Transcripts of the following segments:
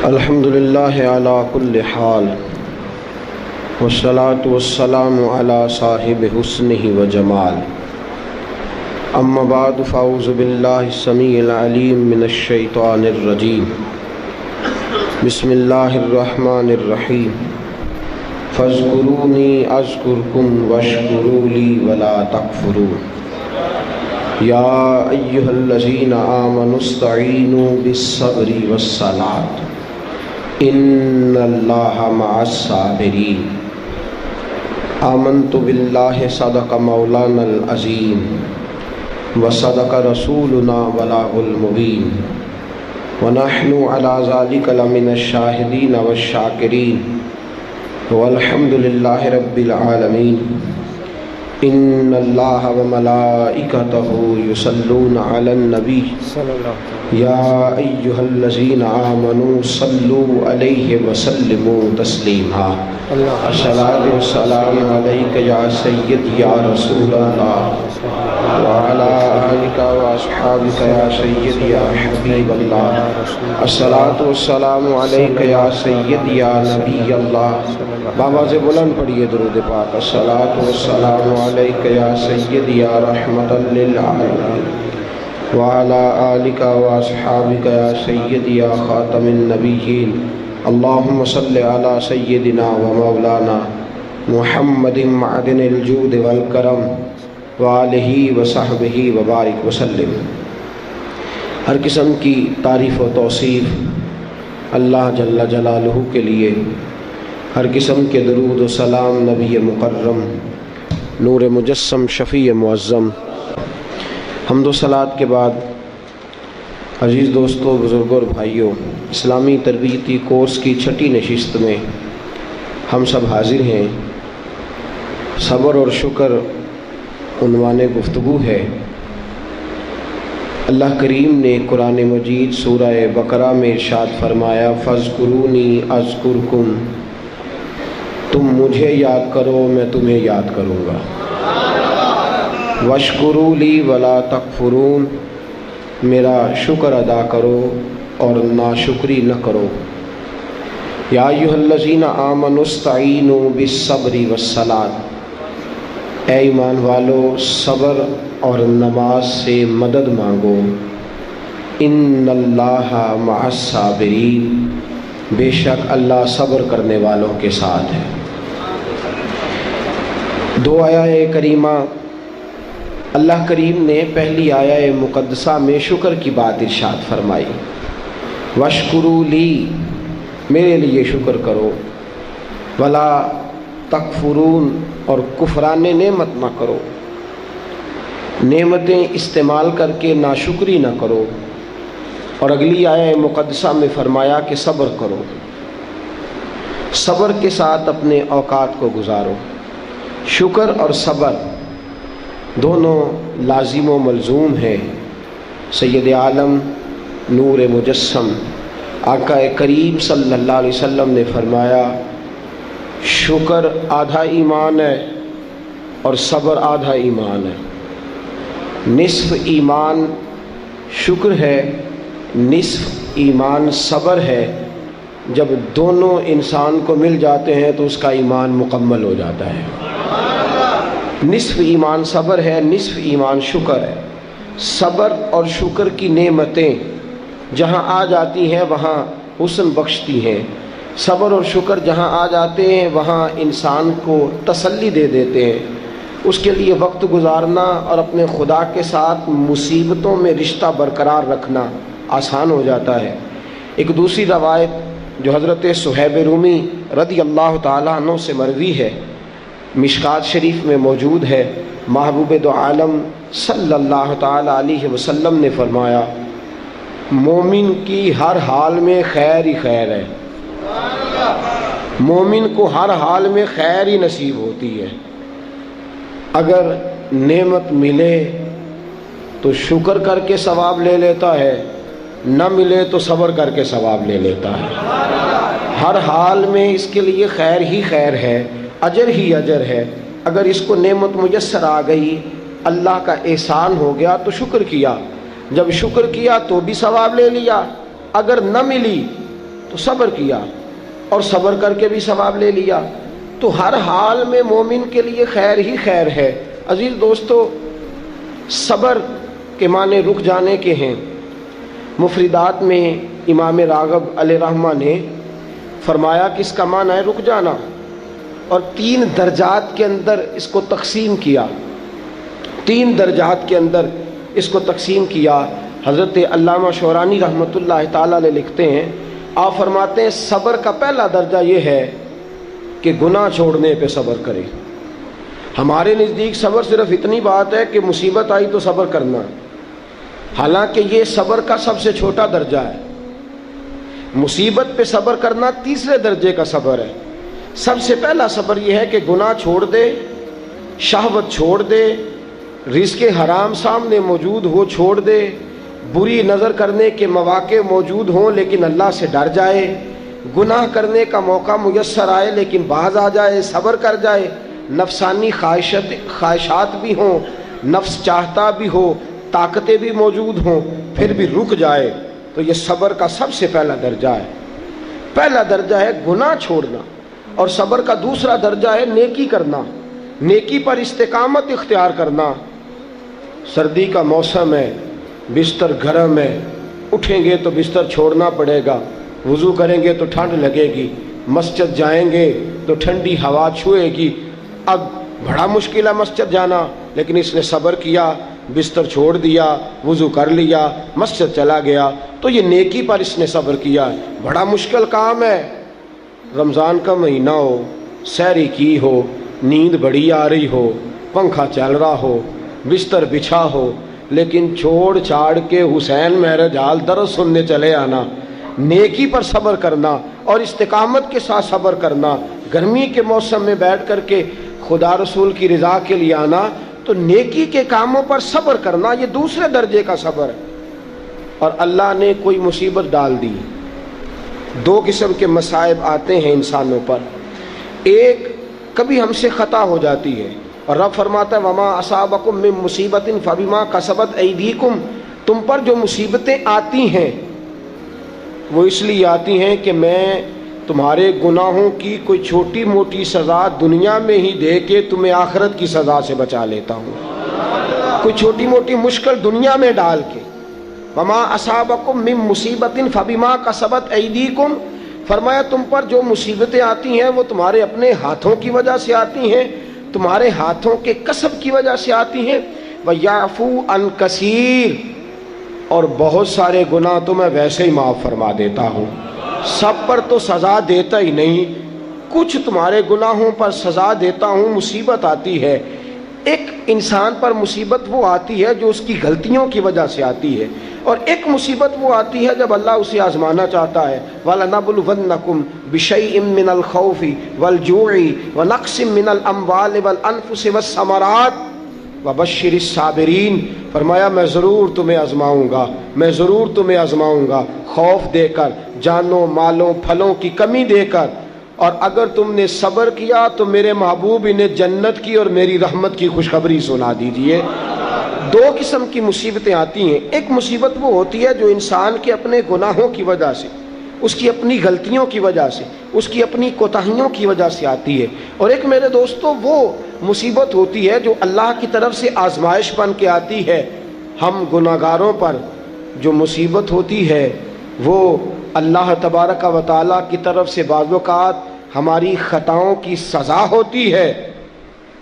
الحمد للہ علی کل حال والصلاة والسلام علی صاحب حسنہ و جمال اما بعد فاعوذ باللہ السمیع العلیم من الشیطان الرجیم بسم اللہ الرحمن الرحیم فاذکرونی اذکرکم واشکروا لی ولا تکفرون یا ایہا الذین آمنوا استعینوا بالصبر والصلاۃ ان اللہ مع الصابرین آمنت باللہ صدق مولانا العظیم وصدق رسولنا بلاغ المبین ونحن علی ذلک لمن الشاہدین والشاکرین والحمد للہ رب العالمین ان اللہ وملائکتہ یصلون علی النبی یا ایہا الذین آمنوا صلوا علیہ وسلموا تسلیما الصلاۃ والسلام علیک یا سید یا رسول اللہ وعلی آلک واصحابک یا سید یا حبیب اللہ الصلاۃ والسلام علیک یا سید یا نبی اللہ بابا سے بلند پڑھیے درود پاک الصلاۃ والسلام علیک یا سید یا رحمت للعالمین وعلی آلک واصحابک یا سید یا خاتم النبیین اللہم صلی علی سیدنا و مولانا محمد معدن الجود والکرم وآلہ وصحبہ وبارک وسلم۔ ہر قسم کی تعریف و توصیف اللہ جل جلالہ کے لیے، ہر قسم کے درود و سلام نبی مکرم نور مجسم شفیع معظم۔ حمد و صلوات کے بعد عزیز دوستوں، بزرگوں اور بھائیوں، اسلامی تربیتی کورس کی چھٹی نشست میں ہم سب حاضر ہیں۔ صبر اور شکر عنوان گفتگو ہے۔ اللہ کریم نے قرآن مجید سورہ بقرہ میں ارشاد فرمایا فاذکرونی اذکرکم، تم مجھے یاد کرو میں تمہیں یاد کروں گا، واشکروا لی ولا تکفرون، میرا شکر ادا کرو اور ناشکری نہ کرو۔ یا ایھا الذین آمنوا استعینوا بالصبر والصلاۃ، اے ایمان والو صبر اور نماز سے مدد مانگو۔ ان اللہ مع الصابرین، بے شک اللہ صبر کرنے والوں کے ساتھ ہے۔ دو آیات کریمہ اللہ کریم نے پہلی آیت مقدسہ میں شکر کی بات ارشاد فرمائی، واشکروا لی، میرے لیے شکر کرو، ولا تکفرون، اور کفران نعمت نہ کرو، نعمتیں استعمال کر کے ناشکری نہ کرو۔ اور اگلی آیت مقدسہ میں فرمایا کہ صبر کرو، صبر کے ساتھ اپنے اوقات کو گزارو۔ شکر اور صبر دونوں لازم و ملزوم ہیں۔ سید عالم نور مجسم آقا کریم صلی اللہ علیہ وسلم نے فرمایا شکر آدھا ایمان ہے اور صبر آدھا ایمان ہے۔ نصف ایمان شکر ہے، نصف ایمان صبر ہے۔ جب دونوں انسان کو مل جاتے ہیں تو اس کا ایمان مکمل ہو جاتا ہے۔ نصف ایمان صبر ہے، نصف ایمان شکر ہے۔ صبر اور شکر کی نعمتیں جہاں آ جاتی ہیں وہاں حسن بخشتی ہیں۔ صبر اور شکر جہاں آ جاتے ہیں وہاں انسان کو تسلی دے دیتے ہیں۔ اس کے لیے وقت گزارنا اور اپنے خدا کے ساتھ مصیبتوں میں رشتہ برقرار رکھنا آسان ہو جاتا ہے۔ ایک دوسری روایت جو حضرت صہیب رومی رضی اللہ تعالیٰ عنہ سے مروی ہے، مشکات شریف میں موجود ہے، محبوب دو عالم صلی اللہ تعالیٰ علیہ وسلم نے فرمایا مومن کی ہر حال میں خیر ہی خیر ہے، مومن کو ہر حال میں خیر ہی نصیب ہوتی ہے۔ اگر نعمت ملے تو شکر کر کے ثواب لے لیتا ہے، نہ ملے تو صبر کر کے ثواب لے لیتا ہے۔ ہر حال میں اس کے لیے خیر ہی خیر ہے، اجر ہی اجر ہے۔ اگر اس کو نعمت میسر آ گئی، اللہ کا احسان ہو گیا تو شکر کیا، جب شکر کیا تو بھی ثواب لے لیا، اگر نہ ملی تو صبر کیا اور صبر کر کے بھی ثواب لے لیا، تو ہر حال میں مومن کے لیے خیر ہی خیر ہے۔ عزیز دوستو، صبر کے معنی رک جانے کے ہیں۔ مفردات میں امام راغب علیہ رحمہ نے فرمایا کہ اس کا معنی ہے رک جانا، اور 3 درجات کے اندر اس کو تقسیم کیا، 3 درجات کے اندر اس کو تقسیم کیا۔ حضرت علامہ شورانی رحمۃ اللہ تعالیٰ علیہ لکھتے ہیں، آپ فرماتے ہیں صبر کا پہلا درجہ یہ ہے کہ گناہ چھوڑنے پہ صبر کرے۔ ہمارے نزدیک صبر صرف اتنی بات ہے کہ مصیبت آئی تو صبر کرنا، حالانکہ یہ صبر کا سب سے چھوٹا درجہ ہے۔ مصیبت پہ صبر کرنا تیسرے درجے کا صبر ہے۔ سب سے پہلا صبر یہ ہے کہ گناہ چھوڑ دے، شہوت چھوڑ دے، رزق حرام سامنے موجود ہو چھوڑ دے، بری نظر کرنے کے مواقع موجود ہوں لیکن اللہ سے ڈر جائے، گناہ کرنے کا موقع میسر آئے لیکن باز آ جائے، صبر کر جائے، نفسانی خواہشات بھی ہوں، نفس چاہتا بھی ہو، طاقتیں بھی موجود ہوں، پھر بھی رک جائے، تو یہ صبر کا سب سے پہلا درجہ ہے۔ پہلا درجہ ہے گناہ چھوڑنا، اور صبر کا دوسرا درجہ ہے نیکی کرنا، نیکی پر استقامت اختیار کرنا۔ سردی کا موسم ہے، بستر گرم ہے، اٹھیں گے تو بستر چھوڑنا پڑے گا، وضو کریں گے تو ٹھنڈ لگے گی، مسجد جائیں گے تو ٹھنڈی ہوا چھوئے گی۔ اب بڑا مشکل ہے مسجد جانا، لیکن اس نے صبر کیا، بستر چھوڑ دیا، وضو کر لیا، مسجد چلا گیا، تو یہ نیکی پر اس نے صبر کیا۔ بڑا مشکل کام ہے، رمضان کا مہینہ ہو، سحری کی ہو، نیند بڑی آ رہی ہو، پنکھا چل رہا ہو، بستر بچھا ہو، لیکن چھوڑ چھاڑ کے حسین مہرج حال درس سننے چلے آنا، نیکی پر صبر کرنا اور استقامت کے ساتھ صبر کرنا، گرمی کے موسم میں بیٹھ کر کے خدا رسول کی رضا کے لیے آنا، تو نیکی کے کاموں پر صبر کرنا، یہ دوسرے درجے کا صبر ہے۔ اور اللہ نے کوئی مصیبت ڈال دی، 2 قسم کے مصائب آتے ہیں انسانوں پر۔ ایک، کبھی ہم سے خطا ہو جاتی ہے، اور رب فرماتا ہے وَمَا أَصَابَكُم مِّن مُّصِيبَةٍ فَبِمَا كَسَبَتْ أَيْدِيكُمْ، تم پر جو مصیبتیں آتی ہیں وہ اس لیے آتی ہیں کہ میں تمہارے گناہوں کی کوئی چھوٹی موٹی سزا دنیا میں ہی دے کے تمہیں آخرت کی سزا سے بچا لیتا ہوں، کوئی چھوٹی موٹی مشکل دنیا میں ڈال کے۔ وَمَا أَصَابَكُم مِّن مُّصِيبَةٍ فَبِمَا كَسَبَتْ أَيْدِيكُمْ، فرمایا تم پر جو مصیبتیں آتی ہیں وہ تمہارے اپنے ہاتھوں کی وجہ سے آتی ہیں، تمہارے ہاتھوں کے کسب کی وجہ سے آتی ہیں۔ وَيَعْفُو عَن كَثِيرٍ، اور بہت سارے گناہ تو میں ویسے ہی معاف فرما دیتا ہوں، سب پر تو سزا دیتا ہی نہیں، کچھ تمہارے گناہوں پر سزا دیتا ہوں۔ مصیبت آتی ہے، ایک انسان پر مصیبت وہ آتی ہے جو اس کی غلطیوں کی وجہ سے آتی ہے، اور ایک مصیبت وہ آتی ہے جب اللہ اسے آزمانا چاہتا ہے۔ وَلَنَبْلُوَنَّكُمْ بِشَيْءٍ مِّنَ الْخَوْفِ وَالْجُوعِ وَنَقْصٍ مِّنَ الْأَمْوَالِ وَالْأَنفُسِ وَالثَّمَرَاتِ وَبَشِّرِ الصَّابِرِينَ، فرمایا میں ضرور تمہیں آزماؤں گا، میں ضرور تمہیں آزماؤں گا، خوف دے کر، جانوں مالوں پھلوں کی کمی دے کر، اور اگر تم نے صبر کیا تو میرے محبوب انہیں جنت کی اور میری رحمت کی خوشخبری سنا دیجئے۔ 2 قسم کی مصیبتیں آتی ہیں، ایک مصیبت وہ ہوتی ہے جو انسان کے اپنے گناہوں کی وجہ سے، اس کی اپنی غلطیوں کی وجہ سے، اس کی اپنی کوتاہیوں کی وجہ سے آتی ہے، اور ایک میرے دوستو وہ مصیبت ہوتی ہے جو اللہ کی طرف سے آزمائش بن کے آتی ہے۔ ہم گناہگاروں پر جو مصیبت ہوتی ہے وہ اللہ تبارک و تعالیٰ کی طرف سے بعض اوقات ہماری خطاؤں کی سزا ہوتی ہے،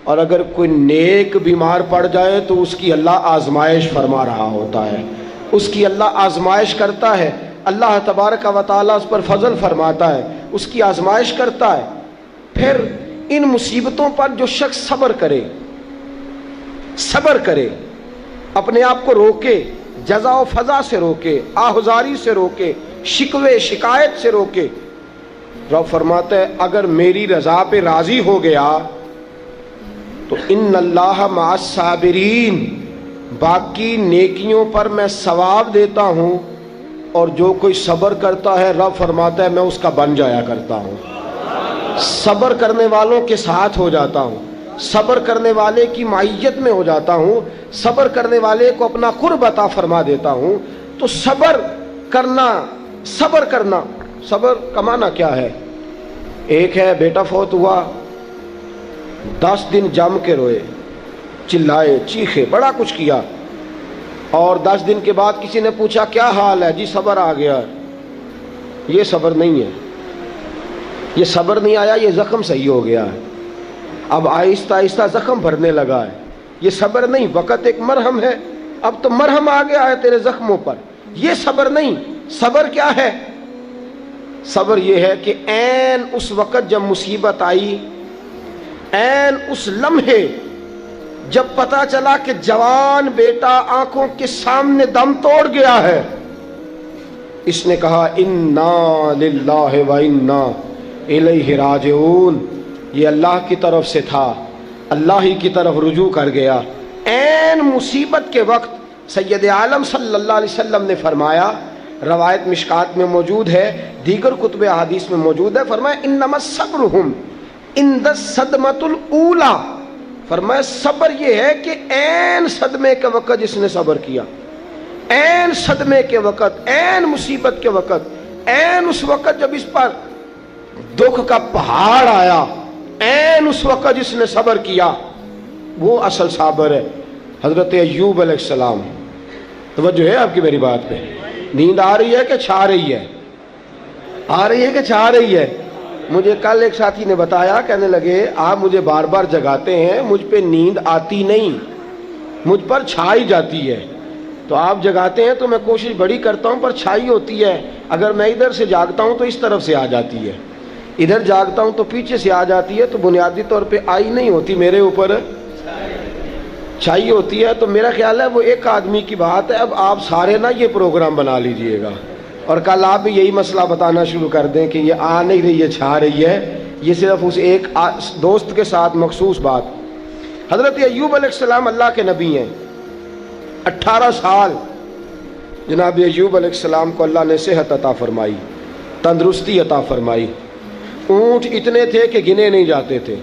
اور اگر کوئی نیک بیمار پڑ جائے تو اس کی اللہ آزمائش فرما رہا ہوتا ہے، اس کی اللہ آزمائش کرتا ہے، اللہ تبارک و تعالیٰ اس پر فضل فرماتا ہے، اس کی آزمائش کرتا ہے۔ پھر ان مصیبتوں پر جو شخص صبر کرے، اپنے آپ کو روکے، جزا و فضا سے روکے، آہذاری سے روکے، شکوے شکایت سے روکے، رب فرماتا ہے اگر میری رضا پہ راضی ہو گیا تو ان اللہ مع الصابرین، باقی نیکیوں پر میں ثواب دیتا ہوں، اور جو کوئی صبر کرتا ہے رب فرماتا ہے میں اس کا بن جایا کرتا ہوں، صبر کرنے والوں کے ساتھ ہو جاتا ہوں، صبر کرنے والے کی معیت میں ہو جاتا ہوں، صبر کرنے والے کو اپنا قرب عطا فرما دیتا ہوں۔ تو صبر کرنا صبر کا معنی کیا ہے؟ ایک ہے بیٹا فوت ہوا، 10 دن جم کے روئے، چلائے چیخے، بڑا کچھ کیا، اور 10 دن کے بعد کسی نے پوچھا کیا حال ہے؟ جی صبر آ گیا۔ یہ صبر نہیں ہے، یہ صبر نہیں آیا، یہ زخم صحیح ہو گیا ہے، اب آہستہ آہستہ زخم بھرنے لگا ہے۔ یہ صبر نہیں، وقت ایک مرہم ہے، اب تو مرہم آ گیا ہے تیرے زخموں پر، یہ صبر نہیں۔ صبر کیا ہے؟ صبر یہ ہے کہ عین اس وقت جب مصیبت آئی، عین اس لمحے جب پتا چلا کہ جوان بیٹا آنکھوں کے سامنے دم توڑ گیا ہے، اس نے کہا انا للہ و انا الیہ راجعون، یہ اللہ کی طرف سے تھا، اللہ ہی کی طرف رجوع کر گیا۔ عین مصیبت کے وقت سید عالم صلی اللہ علیہ وسلم نے فرمایا، روایت مشکات میں موجود ہے، دیگر کتب احادیث میں موجود ہے، فرمایا انما صبرہم عند الصدمۃ الاولی، فرمایا صبر یہ ہے کہ عین صدمے کے وقت جس نے صبر کیا، عین صدمے کے وقت، عین مصیبت کے وقت، عین اس وقت جب اس پر دکھ کا پہاڑ آیا، عین اس وقت جس نے صبر کیا، وہ اصل صابر ہے۔ حضرت ایوب علیہ السلام، توجہ ہے آپ کی میری بات پہ؟ نیند آ رہی ہے کہ چھا رہی ہے؟ آ رہی ہے کہ چھا رہی ہے؟ مجھے کل ایک ساتھی نے بتایا، کہنے لگے آپ مجھے بار بار جگاتے ہیں، مجھ پہ نیند آتی نہیں، مجھ پر چھائی جاتی ہے، تو آپ جگاتے ہیں تو میں کوشش بڑی کرتا ہوں پر چھائی ہوتی ہے، اگر میں ادھر سے جاگتا ہوں تو اس طرف سے آ جاتی ہے، ادھر جاگتا ہوں تو پیچھے سے آ جاتی ہے، تو بنیادی طور پہ آئی نہیں ہوتی، میرے اوپر چھائی ہوتی ہے۔ تو میرا خیال ہے وہ ایک آدمی کی بات ہے، اب آپ سارے نا یہ پروگرام بنا لیجئے گا، اور کل آپ بھی یہی مسئلہ بتانا شروع کر دیں کہ یہ آ نہیں رہی ہے، چھا رہی ہے، یہ صرف اس ایک دوست کے ساتھ مخصوص بات۔ حضرت ایوب علیہ السلام اللہ کے نبی ہیں، 18 سال جناب ایوب علیہ السلام کو اللہ نے صحت عطا فرمائی، تندرستی عطا فرمائی، اونٹ اتنے تھے کہ گنے نہیں جاتے تھے،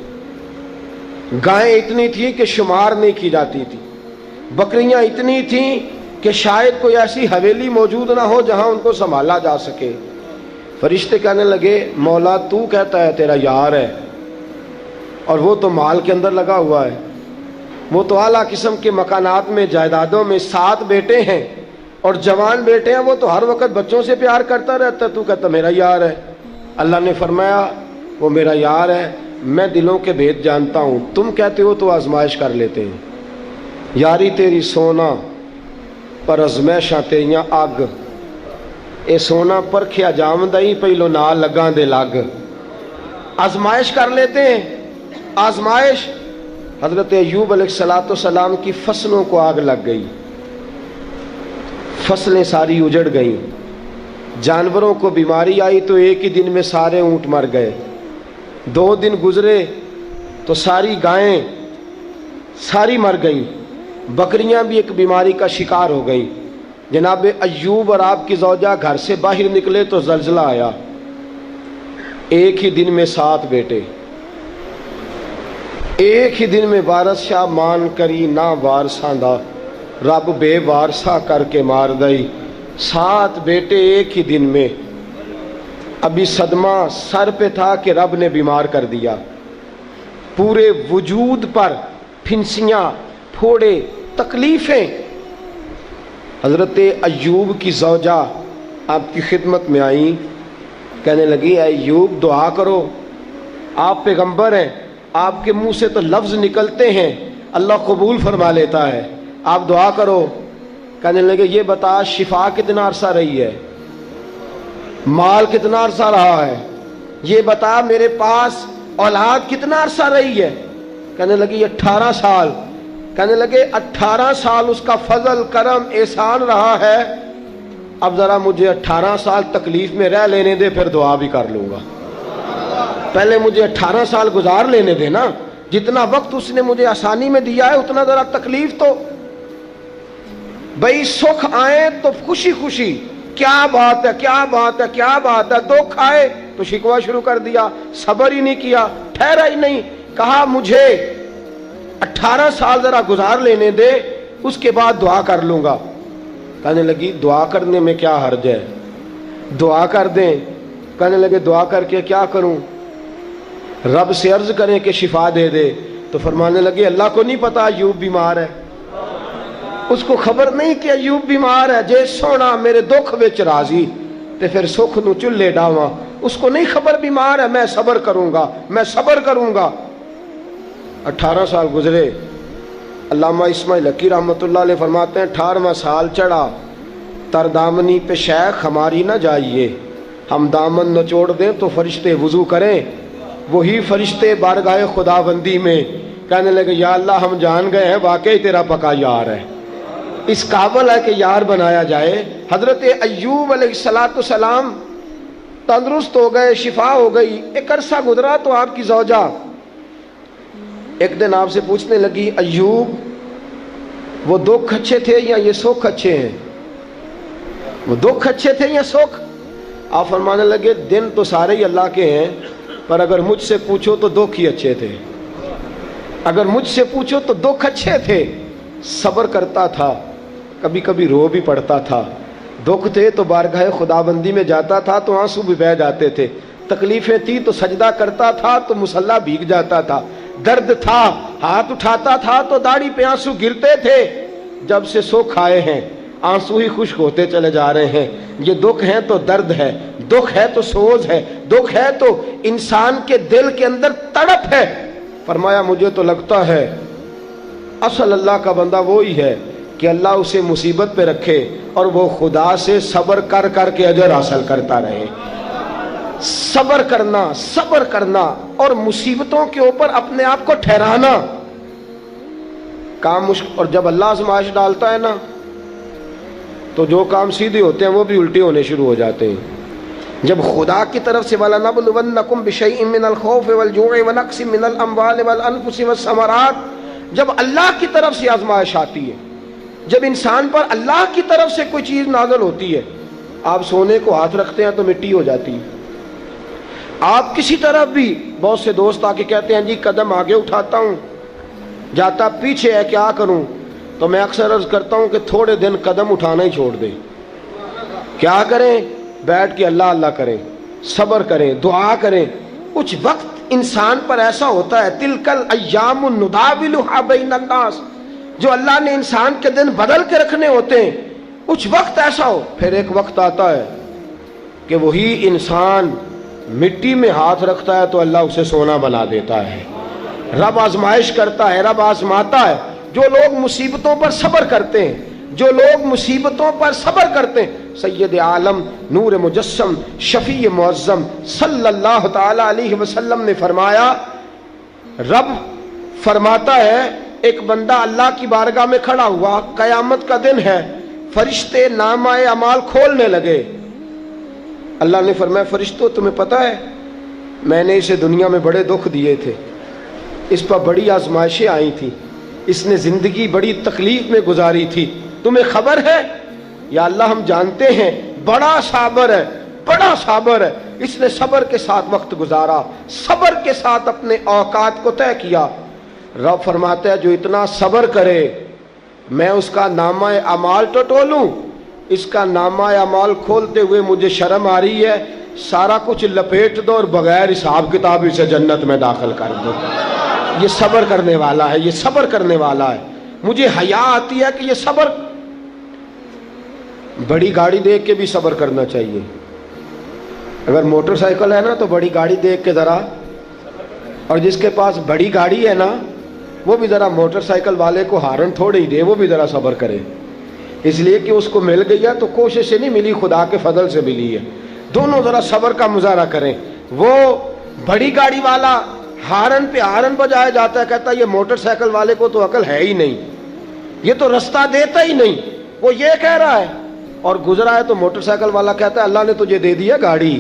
گائیں اتنی تھیں کہ شمار نہیں کی جاتی تھی، بکریاں اتنی تھیں کہ شاید کوئی ایسی حویلی موجود نہ ہو جہاں ان کو سنبھالا جا سکے۔ فرشتے کہنے لگے مولا تو کہتا ہے تیرا یار ہے، اور وہ تو مال کے اندر لگا ہوا ہے، وہ تو اعلیٰ قسم کے مکانات میں، جائیدادوں میں، 7 بیٹے ہیں اور جوان بیٹے ہیں، وہ تو ہر وقت بچوں سے پیار کرتا رہتا ہے، تو کہتا میرا یار ہے۔ اللہ نے فرمایا وہ میرا یار ہے، میں دلوں کے بھید جانتا ہوں، تم کہتے ہو تو آزمائش کر لیتے ہیں، یاری تیری سونا پر ازمائشاں تیریاں اگ، اے سونا پرکھیا جامدائی پہلو نہ لگاں دے لگ، آزمائش کر لیتے ہیں، آزمائش۔ حضرت ایوب علیہ السلام کی فصلوں کو آگ لگ گئی، فصلیں ساری اجڑ گئیں، جانوروں کو بیماری آئی تو ایک ہی دن میں سارے اونٹ مر گئے، 2 دن گزرے تو ساری گائیں ساری مر گئیں، بکریاں بھی ایک بیماری کا شکار ہو گئیں۔ جناب ایوب اور آپ کی زوجہ گھر سے باہر نکلے تو زلزلہ آیا، ایک ہی دن میں 7 بیٹے، ایک ہی دن میں وارث شاہ مان کری نہ وارثاں دا، رب بے وارثہ کر کے مار دئی، 7 بیٹے ایک ہی دن میں۔ ابھی صدمہ سر پہ تھا کہ رب نے بیمار کر دیا، پورے وجود پر پھنسیاں، پھوڑے، تکلیفیں۔ حضرت ایوب کی زوجہ آپ کی خدمت میں آئیں، کہنے لگی اے ایوب دعا کرو، آپ پیغمبر ہیں، آپ کے منہ سے تو لفظ نکلتے ہیں اللہ قبول فرما لیتا ہے، آپ دعا کرو۔ کہنے لگے یہ بتا شفا کتنا عرصہ رہی ہے، مال کتنا عرصہ رہا ہے، یہ بتا میرے پاس اولاد کتنا عرصہ رہی ہے۔ کہنے لگی 18 سال۔ کہنے لگے 18 سال اس کا فضل کرم احسان رہا ہے، اب ذرا مجھے 18 سال تکلیف میں رہ لینے دے، پھر دعا بھی کر لوں گا، پہلے مجھے 18 سال گزار لینے دے نا، جتنا وقت اس نے مجھے آسانی میں دیا ہے اتنا ذرا تکلیف تو بھئی، سکھ آئے تو خوشی خوشی کیا بات ہے کیا بات ہے کیا بات ہے، دکھ آئے تو شکوہ شروع کر دیا، صبر ہی نہیں کیا، ٹھہرا ہی نہیں، کہا مجھے 18 سال ذرا گزار لینے دے، اس کے بعد دعا کر لوں گا۔ کہنے لگی دعا کرنے میں کیا حرج ہے، دعا کر دیں، کہنے لگے دعا کر کے کیا کروں؟ رب سے عرض کریں کہ شفا دے دے۔ تو فرمانے لگے اللہ کو نہیں پتا ایوب بیمار ہے، اس کو خبر نہیں کہ ایوب بیمار ہے۔ جے سونا میرے دکھ وچ راضی تے پھر سکھ نو چلے ڈاواں، اس کو نہیں خبر بیمار ہے، میں صبر کروں گا، میں صبر کروں گا۔ 18 سال گزرے۔ علامہ اسماعیل حقی رحمۃ اللہ علیہ فرماتے ہیں 18واں سال چڑھا، تر دامنی پہ شیخ ہماری نہ جائیے، ہم دامن نچوڑ دیں تو فرشتے وضو کریں۔ وہی فرشتے بارگاہ خداوندی میں کہنے لگے یا اللہ ہم جان گئے ہیں واقعی تیرا پکا یار ہے، اس قابل ہے کہ یار بنایا جائے۔ حضرت ایوب علیہ السلام تندرست ہو گئے، شفا ہو گئی۔ ایک عرصہ گزرا تو آپ کی زوجہ ایک دن آپ سے پوچھنے لگی ایوب وہ دکھ اچھے تھے یا یہ سکھ اچھے ہیں؟ وہ دکھ اچھے تھے یا سکھ؟ آپ فرمانے لگے دن تو سارے ہی اللہ کے ہیں، پر اگر مجھ سے پوچھو تو دکھ ہی اچھے تھے۔ اگر مجھ سے پوچھو تو دکھ اچھے تھے، صبر کرتا تھا، کبھی کبھی رو بھی پڑتا تھا۔ دکھ تھے تو بارگاہ خداوندی میں جاتا تھا تو آنسو بھی بہہ جاتے تھے، تکلیفیں تھی تو سجدہ کرتا تھا تو مصلی بھیگ جاتا تھا، درد تھا ہاتھ اٹھاتا تھا تو داڑھی پہ آنسو گرتے تھے۔ جب سے سکھ آئے ہیں آنسو ہی خشک ہوتے چلے جا رہے ہیں۔ یہ دکھ ہے تو درد ہے، دکھ ہے تو سوز ہے، دکھ ہے تو انسان کے دل کے اندر تڑپ ہے۔ فرمایا مجھے تو لگتا ہے اصل اللہ کا بندہ وہی ہے کہ اللہ اسے مصیبت پہ رکھے اور وہ خدا سے صبر کر کر کے اجر حاصل کرتا رہے۔ صبر کرنا اور مصیبتوں کے اوپر اپنے آپ کو ٹھہرانا کام مشکل۔ اور جب اللہ آزمائش ڈالتا ہے نا تو جو کام سیدھے ہوتے ہیں وہ بھی الٹے ہونے شروع ہو جاتے ہیں۔ جب خدا کی طرف سے وَلَنَبْلُوَنَّكُمْ بِشَيْءٍ مِّنَ الْخَوْفِ وَالْجُوعِ وَنَقْصٍ مِّنَ الْأَمْوَالِ وَالْأَنفُسِ وَالثَّمَرَاتِ، جب اللہ کی طرف سے آزمائش آتی ہے، جب انسان پر اللہ کی طرف سے کوئی چیز نازل ہوتی ہے، آپ سونے کو ہاتھ رکھتے ہیں تو مٹی ہو جاتی ہے۔ آپ کسی طرف بھی، بہت سے دوست آ کے کہتے ہیں جی قدم آگے اٹھاتا ہوں جاتا پیچھے ہے، کیا کروں؟ تو میں اکثر عرض کرتا ہوں کہ تھوڑے دن قدم اٹھانا ہی چھوڑ دیں۔ کیا کریں؟ بیٹھ کے اللہ اللہ کریں، صبر کریں، دعا کریں۔ کچھ وقت انسان پر ایسا ہوتا ہے تلک الایام نداولها بین الناس، جو اللہ نے انسان کے دن بدل کے رکھنے ہوتے ہیں، کچھ وقت ایسا ہو، پھر ایک وقت آتا ہے کہ وہی انسان مٹی میں ہاتھ رکھتا ہے تو اللہ اسے سونا بنا دیتا ہے۔ رب آزمائش کرتا ہے، رب آزماتا ہے۔ جو لوگ مصیبتوں پر صبر کرتے ہیں، جو لوگ مصیبتوں پر صبر کرتے ہیں، سید عالم نور مجسم شفیع معظم صلی اللہ تعالی علیہ وسلم نے فرمایا، رب فرماتا ہے ایک بندہ اللہ کی بارگاہ میں کھڑا ہوا، قیامت کا دن ہے، فرشتے نامہ اعمال کھولنے لگے۔ اللہ نے فرمایا فرشتوں تمہیں پتہ ہے میں نے اسے دنیا میں بڑے دکھ دیے تھے، اس پر بڑی آزمائشیں آئی تھیں، اس نے زندگی بڑی تکلیف میں گزاری تھی، تمہیں خبر ہے؟ یا اللہ ہم جانتے ہیں بڑا صابر ہے، بڑا صابر ہے، اس نے صبر کے ساتھ وقت گزارا، صبر کے ساتھ اپنے اوقات کو طے کیا۔ رب فرماتا ہے جو اتنا صبر کرے میں اس کا نامہ اعمال ٹٹولوں، اس کا نامہ اعمال کھولتے ہوئے مجھے شرم آ رہی ہے، سارا کچھ لپیٹ دو اور بغیر حساب کتاب اسے جنت میں داخل کر دو۔ یہ صبر کرنے والا ہے، یہ صبر کرنے والا ہے۔ مجھے حیا آتی ہے کہ یہ صبر، بڑی گاڑی دیکھ کے بھی صبر کرنا چاہیے۔ اگر موٹر سائیکل ہے نا تو بڑی گاڑی دیکھ کے ذرا، اور جس کے پاس بڑی گاڑی ہے نا وہ بھی ذرا موٹر سائیکل والے کو ہارن تھوڑے ہی دے، وہ بھی ذرا صبر کرے، اس لیے کہ اس کو مل گئی ہے تو کوشش سے نہیں ملی، خدا کے فضل سے ملی ہے۔ دونوں ذرا صبر کا مظاہرہ کریں۔ وہ بڑی گاڑی والا ہارن پہ ہارن بجایا جاتا ہے، کہتا ہے یہ موٹر سائیکل والے کو تو عقل ہے ہی نہیں، یہ تو رستہ دیتا ہی نہیں، وہ یہ کہہ رہا ہے، اور گزرا ہے تو موٹر سائیکل والا کہتا ہے اللہ نے تجھے دے دیا گاڑی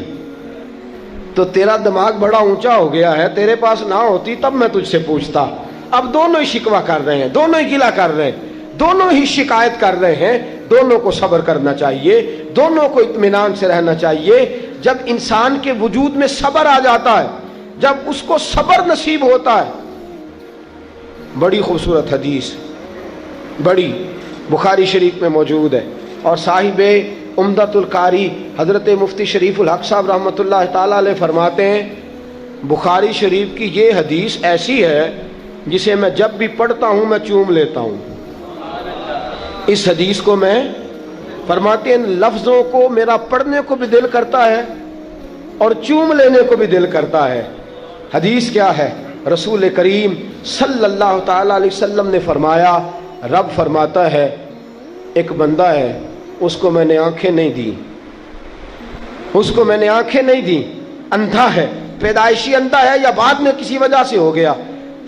تو تیرا دماغ بڑا اونچا ہو گیا ہے، تیرے پاس نہ ہوتی تب میں تجھ سے پوچھتا۔ اب دونوں ہی شکوہ کر رہے ہیں، دونوں ہی گلہ کر رہے ہیں، دونوں ہی شکایت کر رہے ہیں، دونوں کو صبر کرنا چاہیے، دونوں کو اطمینان سے رہنا چاہیے۔ جب انسان کے وجود میں صبر آ جاتا ہے، جب اس کو صبر نصیب ہوتا ہے، بڑی خوبصورت حدیث، بڑی بخاری شریف میں موجود ہے، اور صاحب عمدۃ القاری حضرت مفتی شریف الحق صاحب رحمۃ اللہ تعالیٰ علیہ فرماتے ہیں بخاری شریف کی یہ حدیث ایسی ہے جسے میں جب بھی پڑھتا ہوں میں چوم لیتا ہوں۔ اس حدیث کو میں فرماتے ہیں لفظوں کو میرا پڑھنے کو بھی دل کرتا ہے اور چوم لینے کو بھی دل کرتا ہے۔ حدیث کیا ہے؟ رسول کریم صلی اللہ تعالیٰ علیہ وسلم نے فرمایا، رب فرماتا ہے ایک بندہ ہے اس کو میں نے آنکھیں نہیں دی، اس کو میں نے آنکھیں نہیں دی، اندھا ہے، پیدائشی اندھا ہے یا بعد میں کسی وجہ سے ہو گیا،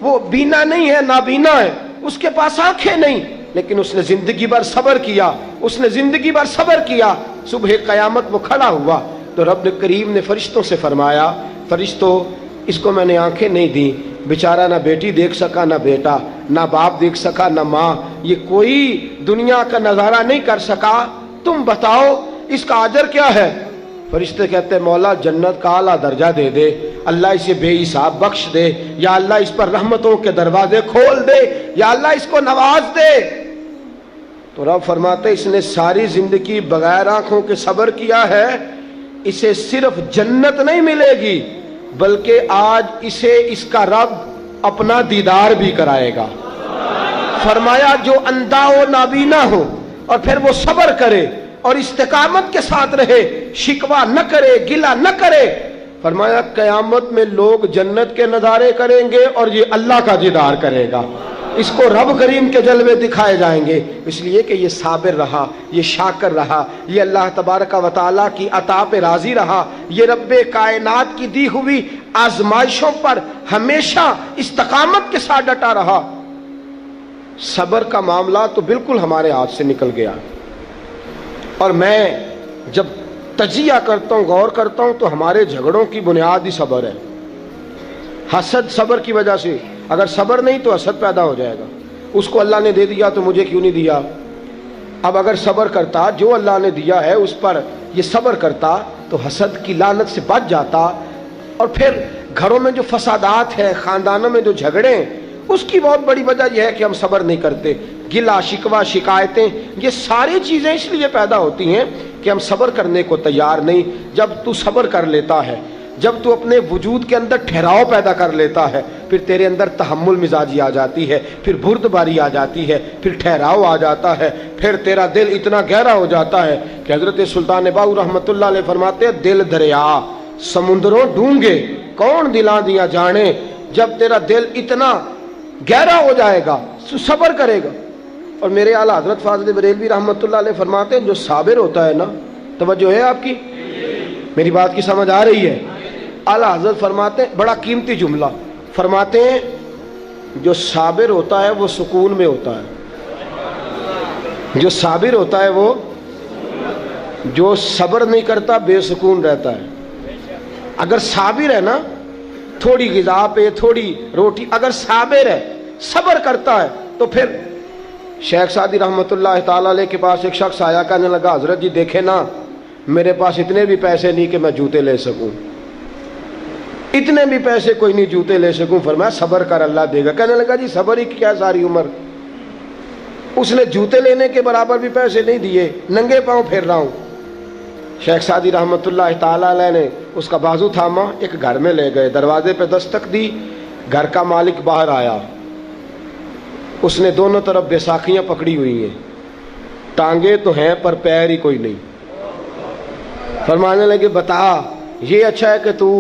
وہ بینا نہیں ہے، نابینا ہے، اس کے پاس آنکھیں نہیں، لیکن اس نے زندگی بھر صبر کیا، اس نے زندگی بھر صبر کیا، صبح قیامت وہ کھڑا ہوا تو رب کریم نے فرشتوں سے فرمایا فرشتوں اس کو میں نے آنکھیں نہیں دی، بیچارہ نہ بیٹی دیکھ سکا نہ بیٹا، نہ باپ دیکھ سکا نہ ماں، یہ کوئی دنیا کا نظارہ نہیں کر سکا، تم بتاؤ اس کا اجر کیا ہے؟ فرشتے کہتے ہیں مولا جنت کا اعلیٰ درجہ دے دے، اللہ اسے بے حساب بخش دے، یا اللہ اس پر رحمتوں کے دروازے کھول دے، یا اللہ اس کو نواز دے۔ تو رب فرماتے اس نے ساری زندگی بغیر آنکھوں کے صبر کیا ہے، اسے صرف جنت نہیں ملے گی بلکہ آج اسے اس کا رب اپنا دیدار بھی کرائے گا۔ فرمایا جو اندھا ہو نابینا ہو اور پھر وہ صبر کرے اور استقامت کے ساتھ رہے، شکوہ نہ کرے، گلہ نہ کرے، فرمایا قیامت میں لوگ جنت کے نظارے کریں گے اور یہ اللہ کا دیدار کرے گا، اس کو رب کریم کے جلوے دکھائے جائیں گے، اس لیے کہ یہ صابر رہا، یہ شاکر رہا، یہ اللہ تبارک و تعالیٰ کی عطا پہ راضی رہا، یہ رب کائنات کی دی ہوئی آزمائشوں پر ہمیشہ استقامت کے ساتھ ڈٹا رہا۔ صبر کا معاملہ تو بالکل ہمارے ہاتھ سے نکل گیا، اور میں جب تجزیہ کرتا ہوں، غور کرتا ہوں تو ہمارے جھگڑوں کی بنیاد ہی صبر ہے۔ حسد صبر کی وجہ سے، اگر صبر نہیں تو حسد پیدا ہو جائے گا، اس کو اللہ نے دے دیا تو مجھے کیوں نہیں دیا؟ اب اگر صبر کرتا، جو اللہ نے دیا ہے اس پر یہ صبر کرتا تو حسد کی لعنت سے بچ جاتا، اور پھر گھروں میں جو فسادات ہے، خاندانوں میں جو جھگڑے ہیں، اس کی بہت بڑی وجہ یہ ہے کہ ہم صبر نہیں کرتے۔ گلہ شکوہ شکایتیں یہ ساری چیزیں اس لیے پیدا ہوتی ہیں کہ ہم صبر کرنے کو تیار نہیں۔ جب تو صبر کر لیتا ہے، جب تو اپنے وجود کے اندر ٹھہراؤ پیدا کر لیتا ہے، پھر تیرے اندر تحمل مزاجی آ جاتی ہے، پھر بردباری آ جاتی ہے، پھر ٹھہراؤ آ جاتا ہے، پھر تیرا دل اتنا گہرا ہو جاتا ہے کہ حضرت سلطان باؤ رحمۃ اللہ علیہ فرماتے ہیں دل دریا سمندروں ڈونگے کون دلاں دیا جانے۔ جب تیرا دل اتنا گہرا ہو جائے گا تو صبر کرے گا۔ اور میرے اعلیٰ حضرت فاضل بریلوی رحمۃ اللہ علیہ فرماتے ہیں جو صابر ہوتا ہے نا، توجہ ہے آپ کی، میری بات کی سمجھ آ رہی ہے؟ اعلیٰ حضرت فرماتے ہیں بڑا قیمتی جملہ، فرماتے ہیں جو صابر ہوتا ہے وہ سکون میں ہوتا ہے، جو صابر ہوتا ہے وہ، جو صبر نہیں کرتا بے سکون رہتا ہے۔ اگر صابر ہے نا، تھوڑی غذا پہ تھوڑی روٹی، اگر صابر ہے صبر کرتا ہے تو پھر شیخ سعدی رحمۃ اللہ تعالیٰ علیہ کے پاس ایک شخص آیا، کہنے لگا حضرت جی دیکھیں نا میرے پاس اتنے بھی پیسے نہیں کہ میں جوتے لے سکوں، اتنے بھی پیسے کوئی نہیں جوتے لے سکوں، فرمایا صبر کر اللہ دے گا۔ کہنے لگا جی صبر ہی کیا ساری عمر، اس نے جوتے لینے کے برابر بھی پیسے نہیں دیے، ننگے پاؤں پھر رہا ہوں۔ شیخ سعدی رحمۃ اللہ تعالیٰ علیہ نے اس کا بازو تھاما، ایک گھر میں لے گئے، دروازے پہ دستک دی، گھر کا مالک باہر آیا، اس نے دونوں طرف بیساکھیاں پکڑی ہوئی ہیں، ٹانگیں تو ہیں پر پیر ہی کوئی نہیں۔ فرمانے لگے بتا یہ اچھا ہے کہ تو،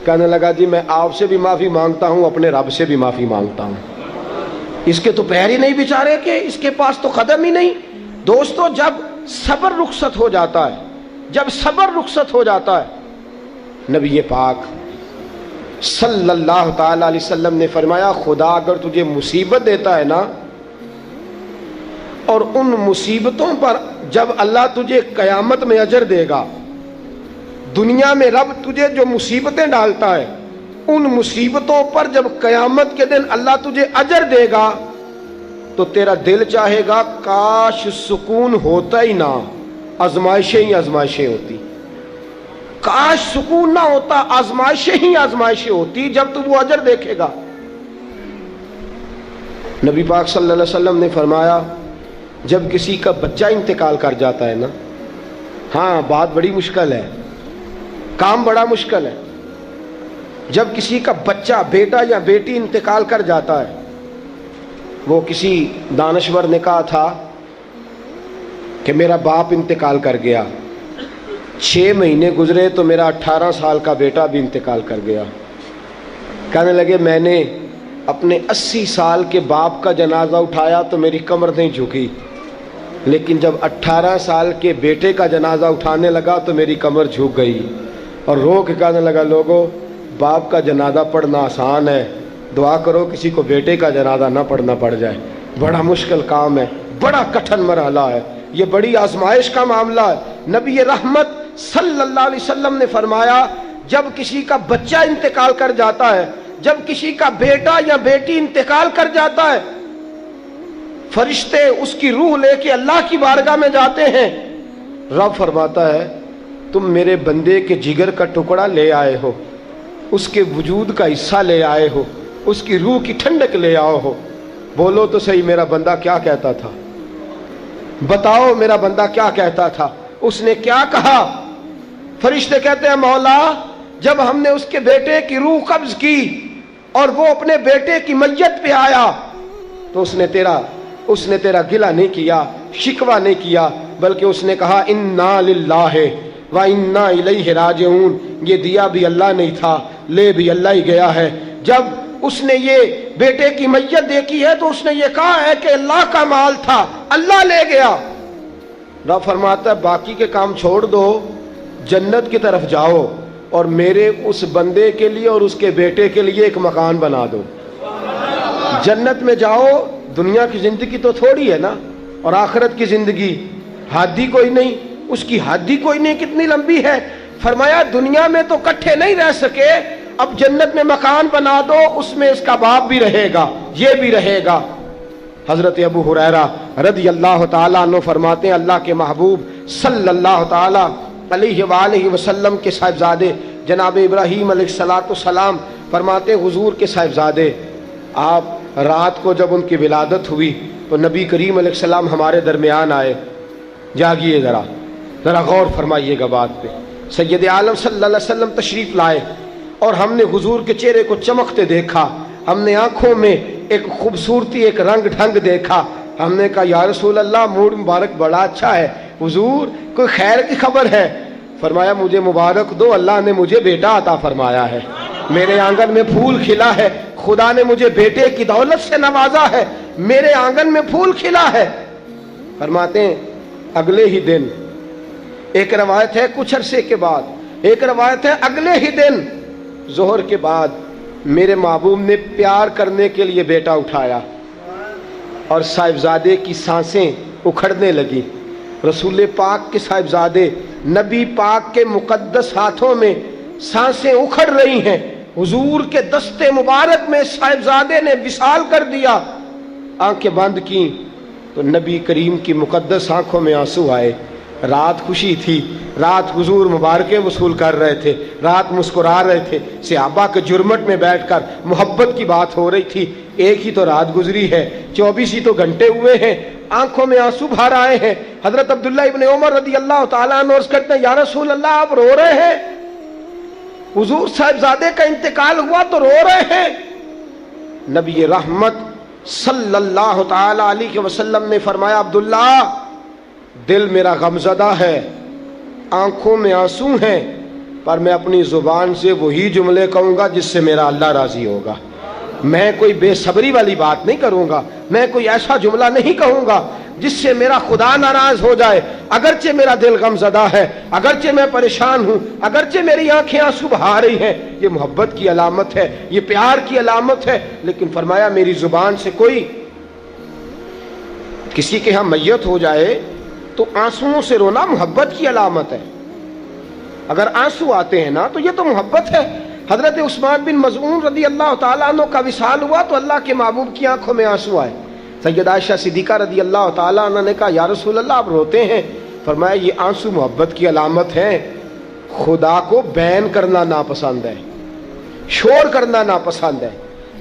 کہنے لگا جی میں آپ سے بھی معافی مانگتا ہوں، اپنے رب سے بھی معافی مانگتا ہوں، اس کے تو پیر ہی نہیں بیچارے کہ اس کے پاس تو قدم ہی نہیں۔ دوستو جب صبر رخصت ہو جاتا ہے، جب صبر رخصت ہو جاتا ہے، نبی پاک صلی اللہ تعالی علیہ وسلم نے فرمایا خدا اگر تجھے مصیبت دیتا ہے نا، اور ان مصیبتوں پر جب اللہ تجھے قیامت میں اجر دے گا، دنیا میں رب تجھے جو مصیبتیں ڈالتا ہے ان مصیبتوں پر جب قیامت کے دن اللہ تجھے اجر دے گا تو تیرا دل چاہے گا کاش سکون ہوتا ہی نہ، آزمائشیں ہی آزمائشیں ہوتی، کاش سکون نہ ہوتا، آزمائشیں ہی آزمائشیں ہوتی جب تو وہ اجر دیکھے گا۔ نبی پاک صلی اللہ علیہ وسلم نے فرمایا جب کسی کا بچہ انتقال کر جاتا ہے نا، ہاں بات بڑی مشکل ہے، کام بڑا مشکل ہے۔ جب کسی کا بچہ، بیٹا یا بیٹی انتقال کر جاتا ہے، وہ کسی دانشور نے کہا تھا کہ میرا باپ انتقال کر گیا، 6 مہینے گزرے تو میرا 18 سال کا بیٹا بھی انتقال کر گیا۔ کہنے لگے میں نے اپنے 80 سال کے باپ کا جنازہ اٹھایا تو میری کمر نہیں جھکی، لیکن جب 18 سال کے بیٹے کا جنازہ اٹھانے لگا تو میری کمر جھک گئی، اور رو کے کہنے لگا لوگوں باپ کا جنازہ پڑھنا آسان ہے، دعا کرو کسی کو بیٹے کا جنازہ نہ پڑھنا پڑ جائے، بڑا مشکل کام ہے، بڑا کٹھن مرحلہ ہے، یہ بڑی آزمائش کا معاملہ ہے۔ نبی رحمت صلی اللہ علیہ وسلم نے فرمایا جب کسی کا بچہ انتقال کر جاتا ہے، جب کسی کا بیٹا یا بیٹی انتقال کر جاتا ہے، فرشتے اس کی روح لے کے اللہ کی بارگاہ میں جاتے ہیں۔ رب فرماتا ہے تم میرے بندے کے جگر کا ٹکڑا لے آئے ہو، اس کے وجود کا حصہ لے آئے ہو، اس کی روح کی ٹھنڈک لے آؤ ہو۔ بولو تو صحیح میرا بندہ کیا کہتا تھا، بتاؤ میرا بندہ کیا کہتا تھا، اس نے کیا کہا؟ فرشتے کہتے ہیں مولا جب ہم نے اس کے بیٹے کی روح قبض کی اور وہ اپنے بیٹے کی میت پہ آیا تو اس نے تیرا گلہ نہیں کیا، شکوہ نہیں کیا، بلکہ اس نے کہا انا للہ و انا الیہ راجعون، یہ دیا بھی اللہ نہیں تھا، لے بھی اللہ ہی گیا ہے۔ جب اس نے یہ بیٹے کی میت دیکھی ہے تو اس نے یہ کہا ہے کہ اللہ کا مال تھا، اللہ لے گیا۔ رب فرماتا ہے باقی کے کام چھوڑ دو، جنت کی طرف جاؤ اور میرے اس بندے کے لیے اور اس کے بیٹے کے لیے ایک مکان بنا دو۔ جنت میں جاؤ، دنیا کی زندگی تو تھوڑی ہے نا، اور آخرت کی زندگی حد ہی کوئی نہیں، اس کی حد ہی کوئی نہیں، کتنی لمبی ہے۔ فرمایا دنیا میں تو کٹھے نہیں رہ سکے، اب جنت میں مکان بنا دو، اس میں اس کا باپ بھی رہے گا، یہ بھی رہے گا۔ حضرت ابو ہریرہ رضی اللہ تعالیٰ عنہ فرماتے ہیں اللہ کے محبوب صلی اللہ تعالیٰ علیہ وآلہ وسلم کے صاحبزادے جناب ابراہیم علیہ السلام فرماتے ہیں حضور کے صاحبزادے، آپ رات کو جب ان کی ولادت ہوئی تو نبی کریم علیہ السلام ہمارے درمیان آئے۔ جاگیے ذرا غور فرمائیے گا بات پہ۔ سید عالم صلی اللہ علیہ وسلم تشریف لائے اور ہم نے حضور کے چہرے کو چمکتے دیکھا، ہم نے آنکھوں میں ایک خوبصورتی، ایک رنگ ڈھنگ دیکھا۔ ہم نے کہا یا رسول اللہ موڈ مبارک بڑا اچھا ہے، حضور کوئی خیر کی خبر ہے؟ فرمایا مجھے مبارک دو، اللہ نے مجھے بیٹا عطا فرمایا ہے، میرے آنگن میں پھول کھلا ہے، خدا نے مجھے بیٹے کی دولت سے نوازا ہے، میرے آنگن میں پھول کھلا ہے۔ فرماتے ہیں اگلے ہی دن، ایک روایت ہے کچھ عرصے کے بعد، ایک روایت ہے اگلے ہی دن ظہر کے بعد میرے محبوب نے پیار کرنے کے لیے بیٹا اٹھایا اور صاحبزادے کی سانسیں اکھڑنے لگی۔ رسول پاک کے صاحبزادے نبی پاک کے مقدس ہاتھوں میں سانسیں اکھڑ رہی ہیں، حضور کے دستے مبارک میں صاحبزادے نے وصال کر دیا۔ آنکھیں بند کی تو نبی کریم کی مقدس آنکھوں میں آنسو آئے۔ رات خوشی تھی، رات حضور مبارکیں وصول کر رہے تھے، رات مسکرا رہے تھے، صحابہ کے جرمٹ میں بیٹھ کر محبت کی بات ہو رہی تھی۔ ایک ہی تو رات گزری ہے، 24 ہی تو گھنٹے ہوئے ہیں، آنکھوں میں آنسو بھر آئے ہیں۔ حضرت عبداللہ ابن عمر رضی اللہ تعالیٰ عنہ عرض کرتے ہیں یا رسول اللہ آپ رو رہے ہیں؟ حضور صاحبزادے کا انتقال ہوا تو رو رہے ہیں؟ نبی رحمت صلی اللہ تعالیٰ علیہ وسلم نے فرمایا عبداللہ دل میرا غمزدہ ہے، آنکھوں میں آنسو ہیں، پر میں اپنی زبان سے وہی جملے کہوں گا جس سے میرا اللہ راضی ہوگا۔ میں کوئی بے صبری والی بات نہیں کروں گا، میں کوئی ایسا جملہ نہیں کہوں گا جس سے میرا خدا ناراض ہو جائے۔ اگرچہ میرا دل غمزدہ ہے، اگرچہ میں پریشان ہوں، اگرچہ میری آنکھیں آنسو بہا رہی ہیں، یہ محبت کی علامت ہے، یہ پیار کی علامت ہے، لیکن فرمایا میری زبان سے کوئی کسی کے ہاں میت ہو جائے تو آنسوؤں سے رونا محبت کی علامت ہے۔ اگر آنسو آتے ہیں نا تو یہ تو محبت ہے۔ حضرت عثمان بن مظعون رضی اللہ تعالیٰ عنہ کا وصال ہوا تو اللہ کے محبوب کی آنکھوں میں آنسو آئے۔ سیدہ عائشہ صدیقہ رضی اللہ تعالیٰ عنہ نے کہا یا رسول اللہ آپ روتے ہیں؟ فرمایا یہ آنسو محبت کی علامت ہے۔ خدا کو بین کرنا ناپسند ہے، شور کرنا ناپسند ہے،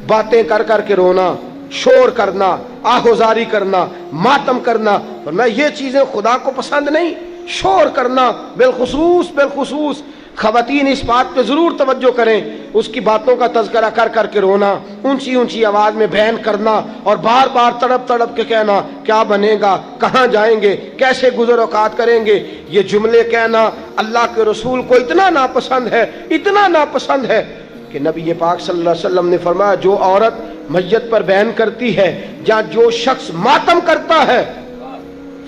باتیں کر کر کے رونا شور کرنا، آہوزاری کرنا، ماتم کرنا، فرمایا یہ چیزیں خدا کو پسند نہیں. شور کرنا، بالخصوص خواتین اس بات پہ ضرور توجہ کریں، اس کی باتوں کا تذکرہ کر کر کے رونا، اونچی آواز میں بیان کرنا اور بار بار تڑپ کے کہنا کیا بنے گا، کہاں جائیں گے، کیسے گزر اوقات کریں گے. یہ جملے کہنا اللہ کے رسول کو اتنا ناپسند ہے کہ نبی پاک صلی اللہ علیہ وسلم نے فرمایا جو عورت میت پر بیان کرتی ہے یا جو شخص ماتم کرتا ہے،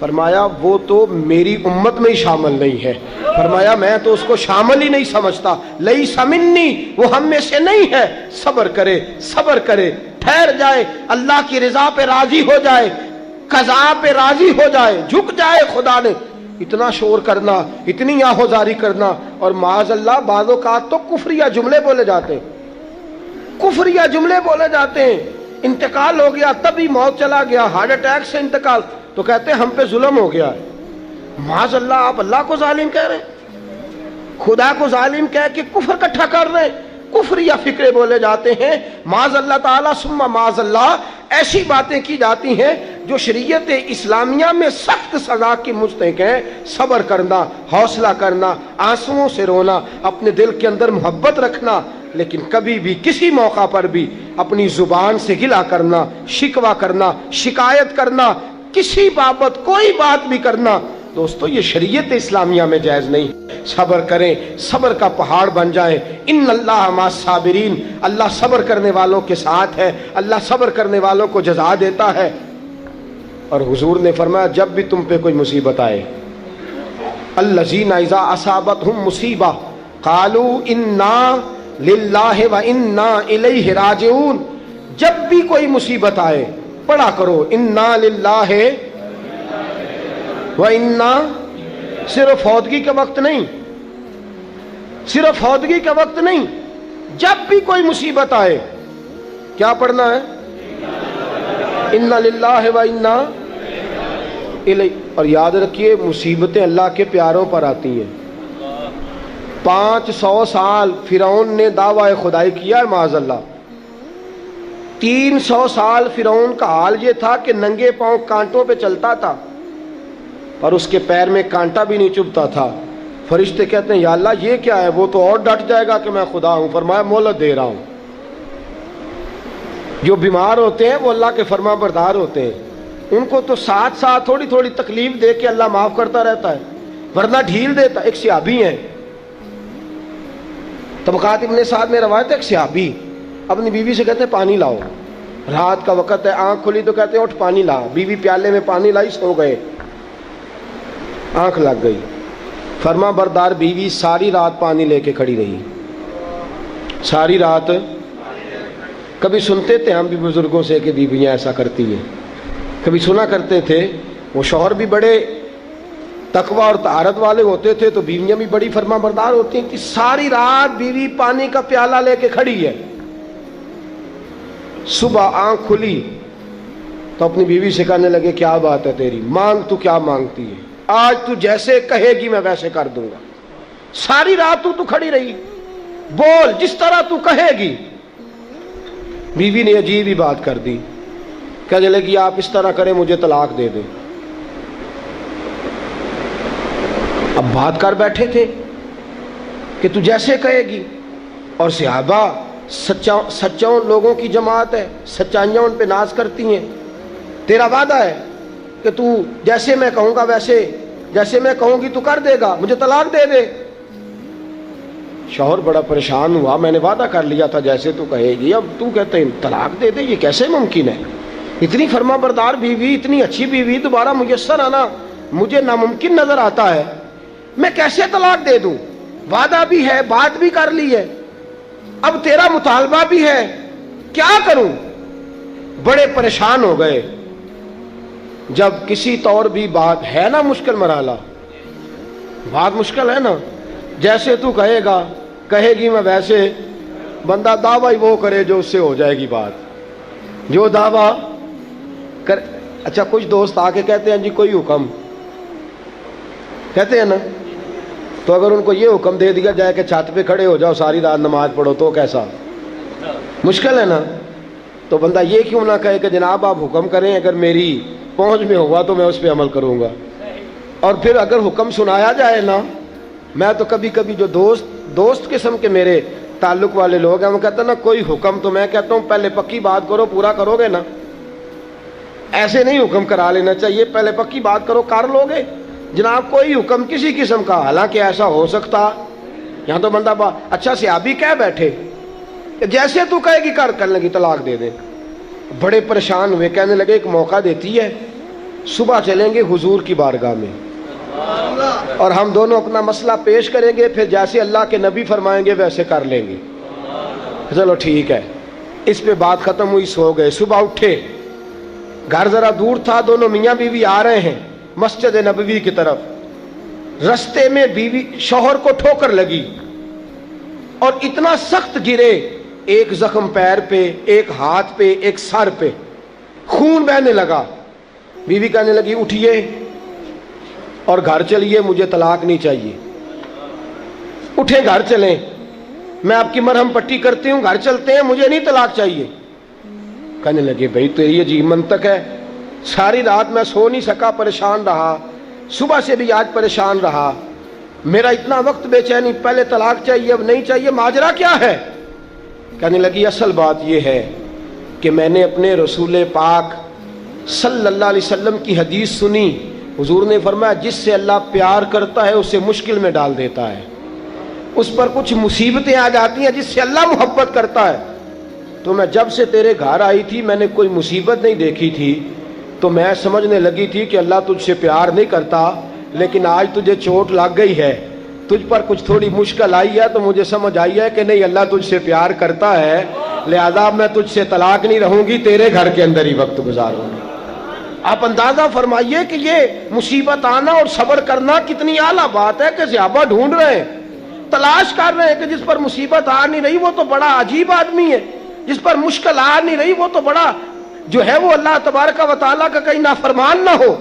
فرمایا وہ تو میری امت میں ہی شامل نہیں ہے. فرمایا میں تو اس کو شامل ہی نہیں سمجھتا. لیس منی، وہ ہم میں سے نہیں ہے. صبر کرے، ٹھہر جائے، اللہ کی رضا پہ راضی ہو جائے، قضا پہ راضی ہو جائے، جھک جائے خدا نے. اتنا شور کرنا، اتنی آہوزاری کرنا، اور معاذ اللہ بعض اوقات تو کفریہ جملے بولے جاتے ہیں. انتقال ہو گیا، تبھی موت چلا گیا، ہارٹ اٹیک سے انتقال، تو کہتے ہیں ہم پہ ظلم ہو گیا ہے. معاذ اللہ، آپ اللہ کو ظالم کہہ رہے ہیں، خدا کو ظالم کہہ کے کفر اکٹھا کر رہے ہیں. کفریہ فکرے بولے جاتے ہیں. معاذ اللہ تعالیٰ ثم معاذ اللہ، ایسی باتیں کی جاتی ہیں جو شریعت اسلامیہ میں سخت سزا کی مستحق ہیں. صبر کرنا، حوصلہ کرنا، آنسوؤں سے رونا، اپنے دل کے اندر محبت رکھنا، لیکن کبھی بھی کسی موقع پر بھی اپنی زبان سے گلہ کرنا، شکوہ کرنا، شکایت کرنا، کسی بابت کوئی بات بھی کرنا، دوستو یہ شریعت اسلامیہ میں جائز نہیں. صبر کریں، صبر کا پہاڑ بن جائیں. ان اللہ مع الصابرین، اللہ صبر کرنے والوں کے ساتھ ہے، اللہ صبر کرنے والوں کو جزا دیتا ہے. اور حضور نے فرمایا جب بھی تم پہ کوئی مصیبت آئے، الذین اذا اصابتہم مصیبہ قالوا انا للہ و انا الیہ راجعون، جب بھی کوئی مصیبت آئے پڑھا کرو انا للہ و انا، صرف فوتگی کے وقت نہیں، جب بھی کوئی مصیبت آئے کیا پڑھنا ہے؟ انا للہ و انا الیہ. اور یاد رکھیے مصیبتیں اللہ کے پیاروں پر آتی ہیں. 500 سال فرعون نے دعویٰ خدائی کیا ہے معاذ اللہ. 300 سال فرعون کا حال یہ تھا کہ ننگے پاؤں کانٹوں پہ چلتا تھا اور اس کے پیر میں کانٹا بھی نہیں چبھتا تھا. فرشتے کہتے ہیں یا اللہ یہ کیا ہے؟ وہ تو اور ڈٹ جائے گا کہ میں خدا ہوں. فرمایا مہلت دے رہا ہوں. جو بیمار ہوتے ہیں وہ اللہ کے فرما بردار ہوتے ہیں، ان کو تو ساتھ تھوڑی تھوڑی تکلیف دے کے اللہ معاف کرتا رہتا ہے، ورنہ ڈھیل دیتا. ایک صحابی ہیں، طبقات ابن سعد میں روایت ہے، ایک صحابی اپنی بیوی سے کہتے ہیں پانی لاؤ. رات کا وقت ہے، آنکھ کھلی تو کہتے ہیں اٹھ پانی لا. بیوی پیالے میں پانی لائی، سو گئے، آنکھ لگ گئی. فرما بردار بیوی ساری رات پانی لے کے کھڑی رہی، ساری رات. کبھی سنتے تھے ہم بھی بزرگوں سے کہ بیویاں ایسا کرتی ہیں، کبھی سنا کرتے تھے. وہ شوہر بھی بڑے تقوی اور طہارت والے ہوتے تھے تو بیویاں بھی بڑی فرما بردار ہوتی ہیں کہ ساری رات بیوی پانی کا پیالہ لے کے کھڑی ہے. صبح آنکھ کھلی تو اپنی بیوی سے کہنے لگے کیا بات ہے تیری، مانگ تو کیا مانگتی ہے، آج تو جیسے کہے گی میں ویسے کر دوں گا. ساری رات تو کھڑی رہی، بول جس طرح تو کہے گی. بیوی نے عجیب ہی بات کر دی، کہنے لگی آپ اس طرح کریں مجھے طلاق دے دیں. اب بات کر بیٹھے تھے کہ تو جیسے کہے گی، اور صحابہ سچاؤں لوگوں کی جماعت ہے، سچائیاں ان پہ ناز کرتی ہیں. تیرا وعدہ ہے کہ تو جیسے میں کہوں گا ویسے، جیسے میں کہوں گی تو کر دے گا، مجھے طلاق دے دے. شوہر بڑا پریشان ہوا، میں نے وعدہ کر لیا تھا جیسے تو کہے گی، اب تو کہتے ہیں طلاق دے دے، یہ کیسے ممکن ہے؟ اتنی فرما بردار بیوی، اتنی اچھی بیوی دوبارہ میسر آنا مجھے ناممکن نظر آتا ہے. میں کیسے طلاق دے دوں؟ وعدہ بھی ہے، بات بھی کر لی ہے، اب تیرا مطالبہ بھی ہے، کیا کروں؟ بڑے پریشان ہو گئے. جب کسی طور بھی بات ہے نا مشکل مرحلہ، بات مشکل ہے نا، جیسے تو کہے گا، کہے گی میں ویسے، بندہ دعویٰ وہ کرے جو اس سے ہو جائے گی بات، جو دعویٰ کر. اچھا کچھ دوست آ کے کہتے ہیں جی کوئی حکم، کہتے ہیں نا، تو اگر ان کو یہ حکم دے دیا جائے کہ چھت پہ کھڑے ہو جاؤ ساری رات نماز پڑھو تو کیسا؟ مشکل ہے نا. تو بندہ یہ کیوں نہ کہے کہ جناب آپ حکم کریں، اگر میری پہنچ میں ہوا تو میں اس پہ عمل کروں گا۔ اور پھر اگر حکم سنایا جائے نا، میں تو کبھی کبھی جو دوست قسم کے میرے تعلق والے لوگ ہیں وہ کہتے ہیں نا کوئی حکم، تو میں کہتا ہوں پہلے پکی بات کرو، پورا کرو گے نا؟ ایسے نہیں حکم کرا لینا چاہیے، پہلے پکی بات کرو، کر لو گے جناب کوئی حکم کسی قسم کا؟ حالانکہ ایسا ہو سکتا، یہاں تو بندہ اچھا صحابی کہہ بیٹھے کہ جیسے تو کہے گی کر لگی طلاق دے دے۔ بڑے پریشان ہوئے، کہنے لگے ایک موقع دیتی ہے، صبح چلیں گے حضور کی بارگاہ میں اور ہم دونوں اپنا مسئلہ پیش کریں گے، پھر جیسے اللہ کے نبی فرمائیں گے ویسے کر لیں گے۔ چلو ٹھیک ہے، اس پہ بات ختم ہوئی، سو گئے۔ صبح اٹھے، گھر ذرا دور تھا، دونوں میاں بیوی آ رہے ہیں مسجد نبوی کی طرف۔ رستے میں بیوی شوہر کو ٹھوکر لگی اور اتنا سخت گرے، ایک زخم پیر پہ، ایک ہاتھ پہ، ایک سر پہ، خون بہنے لگا۔ بیوی کہنے لگی اٹھیے اور گھر چلیے، مجھے طلاق نہیں چاہیے۔ اٹھے، گھر چلیں، میں آپ کی مرہم پٹی کرتی ہوں، گھر چلتے ہیں، مجھے نہیں طلاق چاہیے۔ کہنے لگے بھائی تیری عجیب منطق ہے، ساری رات میں سو نہیں سکا، پریشان رہا، صبح سے بھی آج پریشان رہا، میرا اتنا وقت بے چینی، پہلے طلاق چاہیے اب نہیں چاہیے، ماجرا کیا ہے؟ کہنے لگی اصل بات یہ ہے کہ میں نے اپنے رسول پاک صلی اللہ علیہ وسلم کی حدیث سنی، حضور نے فرمایا جس سے اللہ پیار کرتا ہے اسے مشکل میں ڈال دیتا ہے، اس پر کچھ مصیبتیں آ جاتی ہیں جس سے اللہ محبت کرتا ہے۔ تو میں جب سے تیرے گھر آئی تھی میں نے کوئی مصیبت نہیں دیکھی تھی، تو میں سمجھنے لگی تھی کہ اللہ تجھ سے پیار نہیں کرتا، لیکن آج تجھے چوٹ لگ گئی ہے، تجھ پر کچھ تھوڑی مشکل آئی ہے، تو مجھے سمجھ آئی ہے کہ نہیں اللہ تجھ سے پیار کرتا ہے، لہذا میں تجھ سے طلاق نہیں رہوں گی، تیرے گھر کے اندر ہی وقت گزاروں گی۔ آپ اندازہ فرمائیے کہ یہ مصیبت آنا اور صبر کرنا کتنی اعلیٰ بات ہے کہ صحابہ ڈھونڈ رہے ہیں، تلاش کر رہے ہیں کہ جس پر مصیبت آ نہیں رہی وہ تو بڑا عجیب آدمی ہے، جس پر مشکل آ نہیں رہی وہ تو بڑا جو ہے وہ اللہ تبارک و تعالیٰ کا کہیں نافرمان نہ ہو۔